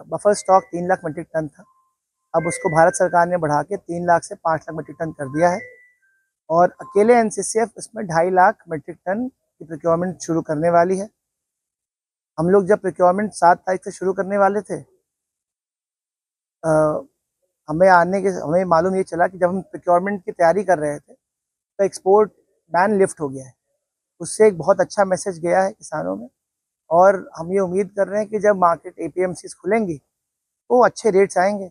Buffer stock 3 lakh metric tonne था। अब उसको भारत सरकार ने बढ़ा के 3 लाख से 5 लाख मीट्रिक टन कर दिया है और अकेले एनसीसीएफ इसमें 2.5 लाख मीट्रिक टन की प्रोक्योरमेंट शुरू करने वाली है। हम लोग जब प्रोक्योरमेंट 7 तारीख से शुरू करने वाले थे, हमें मालूम ये चला कि जब हम प्रोक्योरमेंट की तैयारी कर रहे थे तो एक्सपोर्ट बैन लिफ्ट हो गया है। उससे एक बहुत अच्छा मैसेज गया है किसानों में और हम ये उम्मीद कर रहे हैं कि जब मार्केट एपीएमसीज खुलेंगी तो अच्छे रेट्स आएंगे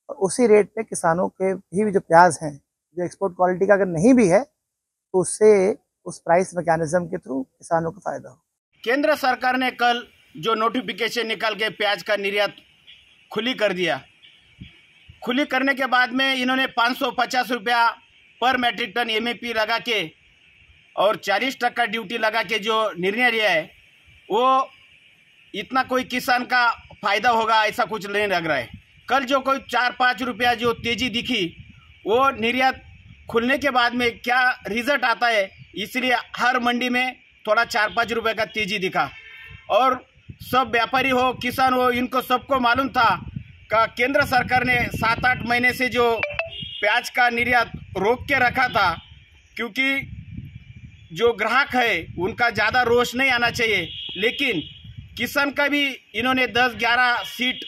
और उसी रेट पे किसानों के भी जो प्याज हैं, जो एक्सपोर्ट क्वालिटी का अगर नहीं भी है तो उससे उस प्राइस मैकेनिज्म के थ्रू किसानों को फायदा हो। केंद्र सरकार ने कल जो नोटिफिकेशन निकाल के प्याज का निर्यात खुली कर दिया, खुली करने के बाद में इन्होंने 550 रुपया पर मैट्रिक टन एमएपी लगा के और 40% ड्यूटी लगा के जो निर्णय लिया है वो इतना कोई किसान का फायदा होगा ऐसा कुछ नहीं लग रहा है। कल जो कोई 4-5 रुपया जो तेजी दिखी वो निर्यात खुलने के बाद में क्या रिजल्ट आता है, इसलिए हर मंडी में थोड़ा 4-5 रुपये का तेजी दिखा। और सब व्यापारी हो किसान हो इनको सबको मालूम था कि केंद्र सरकार ने 7-8 महीने से जो प्याज का निर्यात रोक के रखा था, क्योंकि जो ग्राहक है उनका ज़्यादा रोष नहीं आना चाहिए, लेकिन किसान का भी इन्होंने 10-11 सीट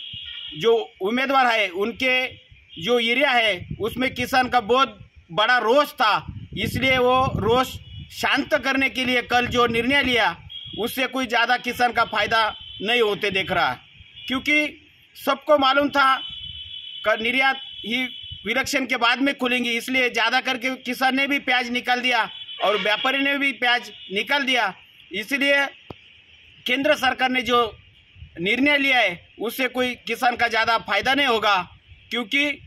जो उम्मीदवार है उनके जो एरिया है उसमें किसान का बहुत बड़ा रोष था, इसलिए वो रोष शांत करने के लिए कल जो निर्णय लिया उससे कोई ज़्यादा किसान का फायदा नहीं होते देख रहा, क्योंकि सबको मालूम था कि निर्यात ही इलेक्शन के बाद में खुलेंगी, इसलिए ज़्यादा करके किसान ने भी प्याज निकाल दिया और व्यापारी ने भी प्याज निकाल दिया। इसलिए केंद्र सरकार ने जो निर्णय लिया है उससे कोई किसान का ज़्यादा फायदा नहीं होगा, क्योंकि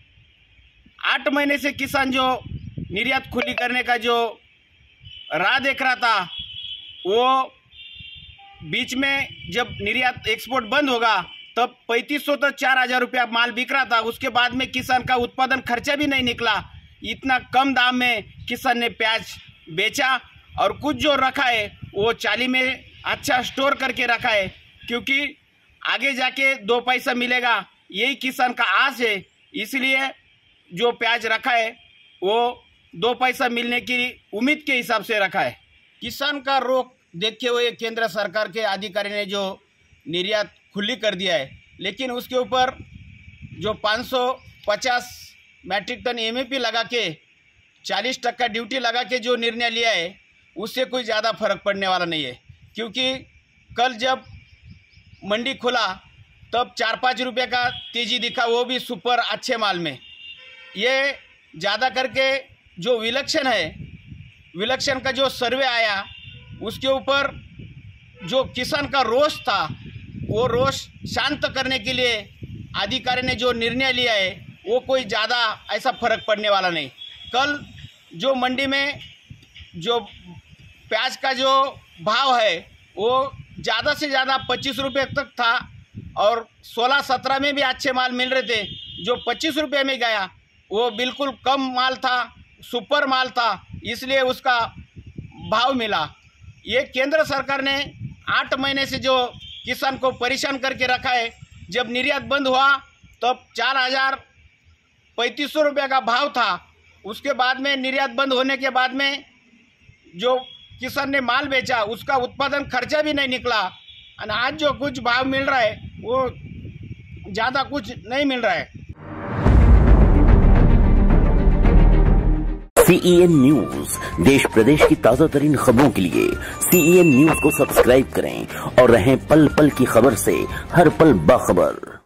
8 महीने से किसान जो निर्यात खुली करने का जो राह देख रहा था, वो बीच में जब निर्यात एक्सपोर्ट बंद होगा तब 3500 तो 4000 रुपया माल बिक रहा था। उसके बाद में किसान का उत्पादन खर्चा भी नहीं निकला, इतना कम दाम में किसान ने प्याज बेचा और कुछ जो रखा है वो चाली में अच्छा स्टोर करके रखा है, क्योंकि आगे जाके 2 पैसा मिलेगा यही किसान का आस है। इसलिए जो प्याज रखा है वो 2 पैसा मिलने की उम्मीद के हिसाब से रखा है। किसान का रोक देखते हुए केंद्र सरकार के अधिकारी ने जो निर्यात खुली कर दिया है, लेकिन उसके ऊपर जो 550 मैट्रिक टन एमएपी लगा के 40% ड्यूटी लगा के जो निर्णय लिया है उससे कोई ज़्यादा फर्क पड़ने वाला नहीं है, क्योंकि कल जब मंडी खुला तब 4-5 रुपये का तेजी दिखा, वो भी सुपर अच्छे माल में। ये ज़्यादा करके जो विलक्षण है, विलक्षण का जो सर्वे आया उसके ऊपर जो किसान का रोष था वो रोष शांत करने के लिए अधिकारी ने जो निर्णय लिया है वो कोई ज़्यादा ऐसा फर्क पड़ने वाला नहीं। कल जो मंडी में जो प्याज का जो भाव है वो ज़्यादा से ज़्यादा 25 रुपये तक था और 16-17 में भी अच्छे माल मिल रहे थे। जो 25 रुपये में गया वो बिल्कुल कम माल था, सुपर माल था, इसलिए उसका भाव मिला। ये केंद्र सरकार ने 8 महीने से जो किसान को परेशान करके रखा है, जब निर्यात बंद हुआ तब 4,3500 रुपये का भाव था। उसके बाद में निर्यात बंद होने के बाद में जो किसान ने माल बेचा उसका उत्पादन खर्चा भी नहीं निकला और आज जो कुछ भाव मिल रहा है वो ज़्यादा कुछ नहीं मिल रहा है। CEN न्यूज देश प्रदेश की ताजा तरीन खबरों के लिए CEN न्यूज को सब्सक्राइब करें और रहें पल पल की खबर से हर पल बाखबर।